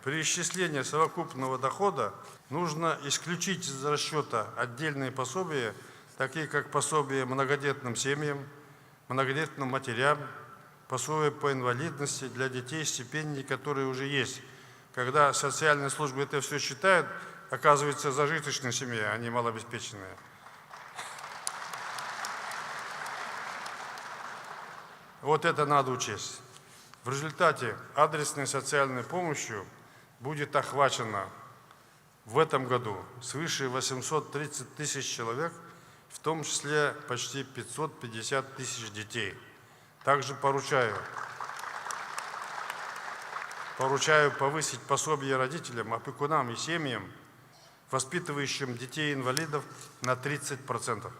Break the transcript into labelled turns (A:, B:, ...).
A: При исчислении совокупного дохода нужно исключить из расчета отдельные пособия, такие как пособие многодетным семьям, многодетным матерям, пособие по инвалидности для детей, стипендии, которые уже есть. Когда социальные службы это все считают, оказывается зажиточная семья, а не малообеспеченная. Вот это надо учесть. В результате адресной социальной помощью будет охвачено в этом году свыше 830 тысяч человек, в том числе почти 550 тысяч детей. Также поручаю повысить пособие родителям, опекунам и семьям, воспитывающим детей-инвалидов, на 30%.